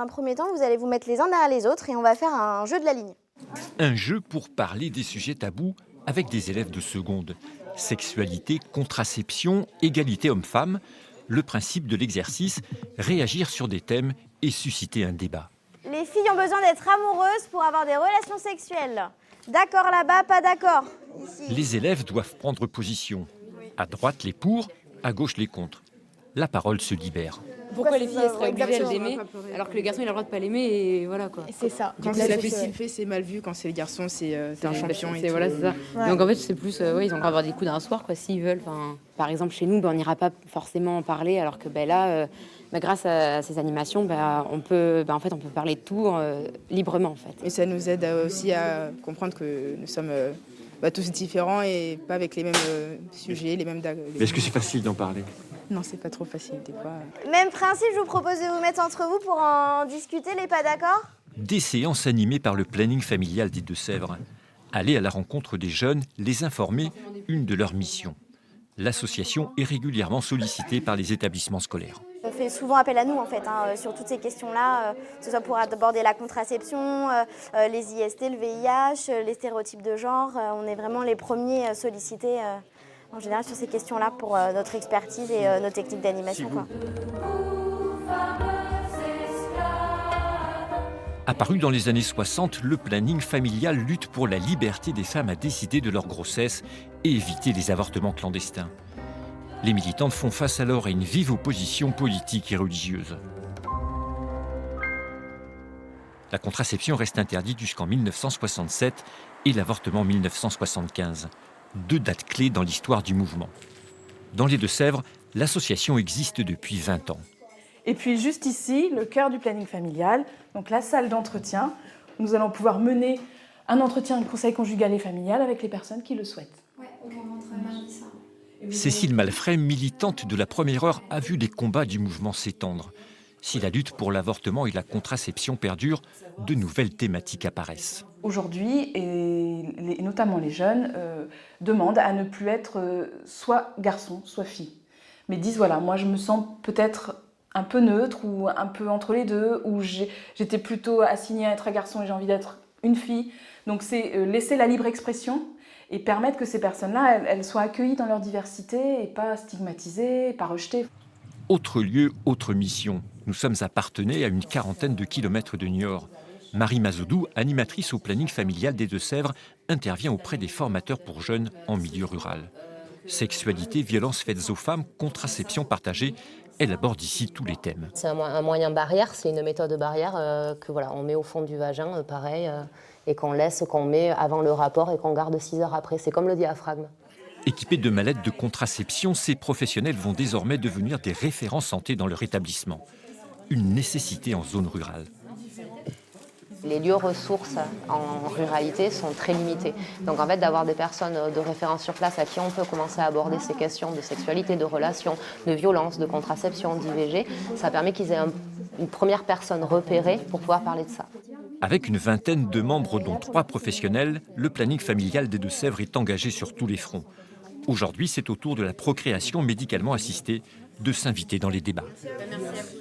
Dans un premier temps, vous allez vous mettre les uns derrière les autres et on va faire un jeu de la ligne. Un jeu pour parler des sujets tabous avec des élèves de seconde. Sexualité, contraception, égalité homme-femme. Le principe de l'exercice, réagir sur des thèmes et susciter un débat. Les filles ont besoin d'être amoureuses pour avoir des relations sexuelles. D'accord là-bas, pas d'accord ici. Les élèves doivent prendre position. À droite les pour, à gauche les contre. La parole se libère. Pourquoi les filles elles seraient obligées Exactement. d'aimer alors que le garçon il a le droit de pas l'aimer et voilà quoi. C'est ça. Quand c'est la fille qui le fait, c'est mal vu. Quand c'est le garçon, c'est un champion. Et Voilà, tout. c'est ça. Ouais. Donc en fait c'est plus, ils ont le droit d'avoir des coups d'un soir quoi s'ils veulent. Enfin, par exemple chez nous, on n'ira pas forcément en parler alors que là, grâce à ces animations, on peut parler de tout librement en fait. Et ça nous aide aussi à comprendre que nous sommes tous différents et pas avec les mêmes sujets, les mêmes. Est-ce que c'est facile d'en parler? Non, c'est pas trop facile des fois. Même principe, je vous propose de vous mettre entre vous pour en discuter, les pas d'accord? Des séances animées par le planning familial des Deux-Sèvres. Aller à la rencontre des jeunes, les informer, une de leurs missions. L'association est régulièrement sollicitée par les établissements scolaires. On fait souvent appel à nous en fait, sur toutes ces questions-là, que ce soit pour aborder la contraception, les IST, le VIH, les stéréotypes de genre. On est vraiment les premiers sollicités en général sur ces questions-là pour notre expertise et nos techniques d'animation. Apparu dans les années 60, le planning familial lutte pour la liberté des femmes à décider de leur grossesse et éviter les avortements clandestins. Les militantes font face alors à une vive opposition politique et religieuse. La contraception reste interdite jusqu'en 1967 et l'avortement en 1975. 2 dates clés dans l'histoire du mouvement. Dans les Deux-Sèvres, l'association existe depuis 20 ans. Et puis juste ici, le cœur du planning familial, donc la salle d'entretien. Nous allons pouvoir mener un entretien de conseil conjugal et familial avec les personnes qui le souhaitent. Ouais, on rentre mardi soir. Cécile Malfray, militante de la première heure, a vu les combats du mouvement s'étendre. Si la lutte pour l'avortement et la contraception perdure, de nouvelles thématiques apparaissent. Aujourd'hui, et notamment les jeunes, demandent à ne plus être soit garçon, soit fille. Mais disent, voilà, moi je me sens peut-être un peu neutre ou un peu entre les deux, ou j'étais plutôt assignée à être un garçon et j'ai envie d'être une fille. Donc c'est laisser la libre expression et permettre que ces personnes-là, elles soient accueillies dans leur diversité et pas stigmatisées, pas rejetées. Autre lieu, autre mission. Nous sommes à Parthenay, à une quarantaine de kilomètres de Niort. Marie Mazoudou, animatrice au planning familial des Deux-Sèvres, intervient auprès des formateurs pour jeunes en milieu rural. Sexualité, violences faites aux femmes, contraception partagée, elle aborde ici tous les thèmes. C'est un moyen barrière, c'est une méthode barrière on met au fond du vagin, pareil, et qu'on met avant le rapport et qu'on garde 6 heures après. C'est comme le diaphragme. Équipés de mallettes de contraception, ces professionnels vont désormais devenir des référents santé dans leur établissement. Une nécessité en zone rurale. Les lieux ressources en ruralité sont très limités. Donc en fait, d'avoir des personnes de référence sur place à qui on peut commencer à aborder ces questions de sexualité, de relations, de violence, de contraception, d'IVG, ça permet qu'ils aient une première personne repérée pour pouvoir parler de ça. Avec une vingtaine de membres, dont 3 professionnels, le planning familial des Deux-Sèvres est engagé sur tous les fronts. Aujourd'hui, c'est au tour de la procréation médicalement assistée de s'inviter dans les débats. Merci à vous.